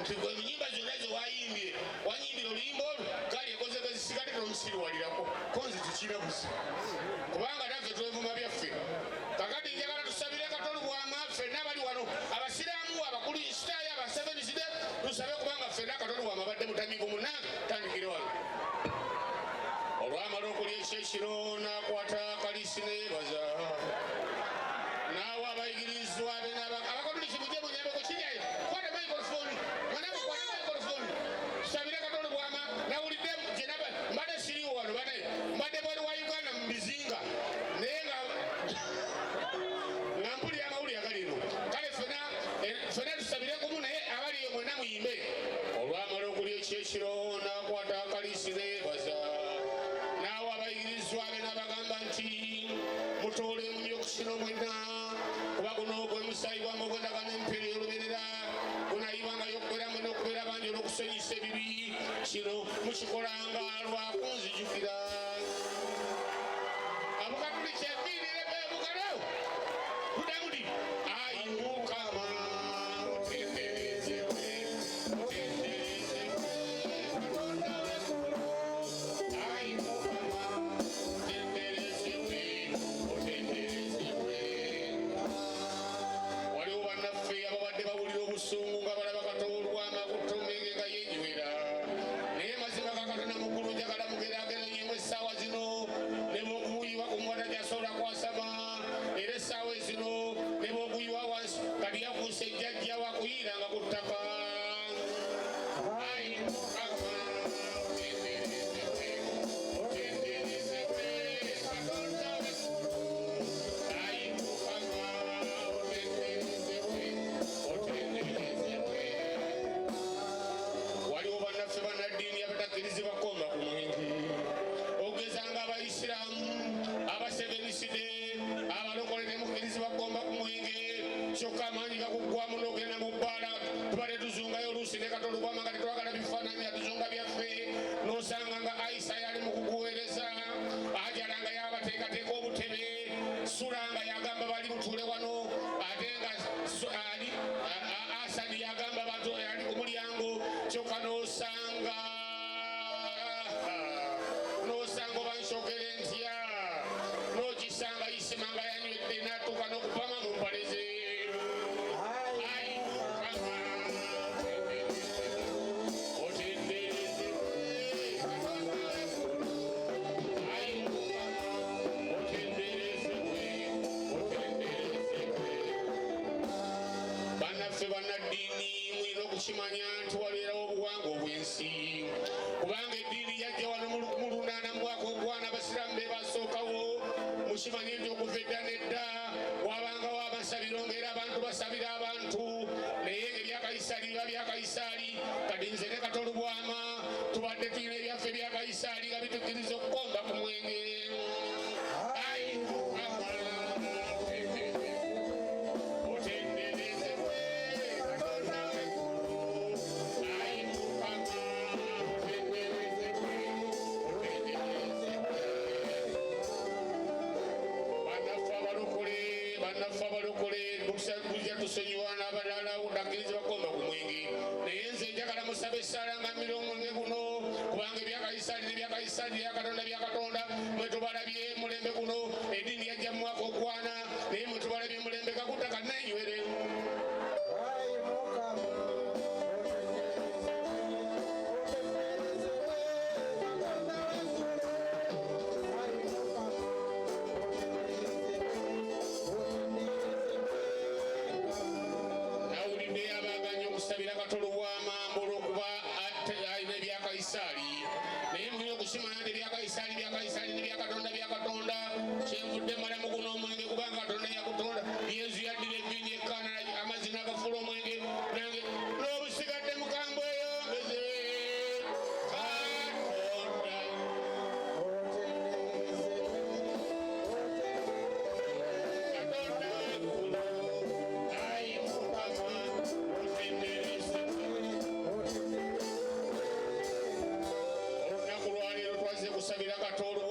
Tigwe nyimba zonazo wayimbye. Wanyimbira oluyimbo kali yakoze kazisigale tomusirwalirako. Konzi tukira busi. Kubanga naffe twevuma byaffe. Kakati njagala tusabire Katonda bwama ffenna bali wano. Abasiraamu abakulu Isitaya aba Seventh Day tusabe kubanga ffenna Katonda bwama badde mutamigo munange tandikire wano. Olwamala okulya ekyekiro n'akwata kalisi neebaza. Naawe abayigirizwa be abakatoliki mujje munyambeko kiryayo. Kwata microphone. Mwanange kwata microphone. Tusabire Katonda bwama nawulidde gye mbadde siriwo wano mbadde bwali wa Uganda mu bizinga. Naye nga mpulira amawulire agali eno. Kale ffenna tusabire kumu naye abali eyo mwenna muyimbe. Olwamala okulya ekyekiro n'akwata kalisi neebaza. Naawe abayigirizwa be n'abagamba nti mutoole mu nyokusino mwenna kuba guno gwe musaayi gwange ogw'endagaano empya ey'olubeerera gunaayibwangayo okubeera mwenna okubeera bangi olw'okusonyisa ebibi kino mukikolanga lwa kunzijukira. Abukatuliki eddiini erebugalo budamudi ayi Mukama mutenderezebwe mutenderezebwe Katonda w'eggulu ayi Mukama mutenderezebwe mutenderezebwe. Waliwo bannaffe ababadde bawulira obusungu nga balaba Katonda olw'amakuto omenge nga yenywera. Naye mazima ga Katonda mukulu njagala mugeraageranyemu essaawa zino ne bw'okuyiwa ku mwata gy'asobola kwasama era essaawa ezino ne bw'okuyiwa wansi kati yafuuse ejjajja wakuyiranga ku ttaka. Ayi Mukama mutenderezebwe mutenderezebwe Katonda w'eggulu ayi Mukama mutenderezebwe mutenderezebwe. Waliwo bannaffe bannaddiini abatakkirizibwa kkomba ku mwenge okugeza nga Abayisiraamu aba Seventh Day abalokole ne mukkirizibwa kkomba ku mwenge kyokka amaanyi gakuggwamu n'ogenda mu bbaala tubadde tuzungayo oluusi ne Katonda bwama nga tetwagala bifaananyi atuzunga byaffe n'osanga nga Aisa yali mu kuguweereza Ajala nga yabateekateeka obutebe Sula nga yagamba bali mutuule wano ate nga Asadi yagamba bantu ali ku mulyango kyokka n'osanga obanshokere ntya n'okisanga Isima nga yanywedde n'atuuka n'okupama mu mpale ze. Ayi Mukama otenderezebwe Katonda w'eggulu ayi Mukama otenderezebwe otenderezebwe. Bannaffe bannaddiini mulina okukimanya nti waliwo obuwangwa obw'ensi kubanga eddiini yajja wano mu lunaana mu mwaka ogwana Abasiraamu be basookawo mukimanye nti okuva edda n'edda wabangawo abasabiro ng'era abantu basabira abantu naye ebya Kaisaali biba bya Kaisaali. Kati nze ne Katonda bwama tubadde tulina ebyaffe bya Kaisaali nga bitukkiriza okukomba ku mwenge. Ayi Mukama otenderezebwe Katonda w'eggulu ayi Mukama otenderezebwe otenderezebwe. Bannaffe abalokole bujja tusonyiwa n'abalala obutakkirizibwa kkomba ku mwenge naye nze njagala musabe essaala nga mmira omwenge guno kubanga ebya Kaisaali n'ebya Kaisaali ebya Katonda bya Katonda. Mwe tubalabye mulembe guno eddiini yajja mu mwaka ogwana naye mwe tubalabye mulembe gakuta kanneenywere. Okusabira Katonda bw'amambo olw'okuba alina ebya Kaisaali naye mulina okusimanya nti ebya Kaisaali bya Kaisaali n'ebya Katonda bya Katonda. Kyenvudde malamu guno omwenge kubanga Katonda yagutonda Yesu yaddira ebbiini ekkaana amazzi n'agafuula omwenge nange n'obusigadde mukambwe eyongeze Katonda. Katonda w'eggulu ayi Mukama olunaku lwaleero twaze kusabira Katonda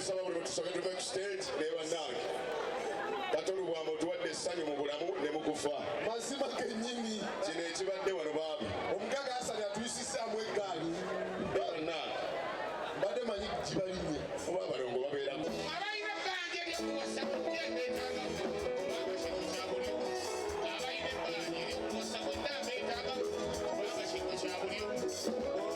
tusaba buli tusaba tuve ku stage ne bannange Katonda bw'ambo tuwadde essanyu mu bulamu ne mu kufa mazima kennyini kino ekibadde wano baabi omugaga Asani atuyisissaamu eggaali bannange mbadde manyi gibalinye oba abalongo babeeramu abalina ebbanja ery'okuwasa mujja mbeetaaga kubanga kino kya buli omu abalina ebbanja ery'okuwasa mwenna mbeetaaga kubanga kino kya buli omu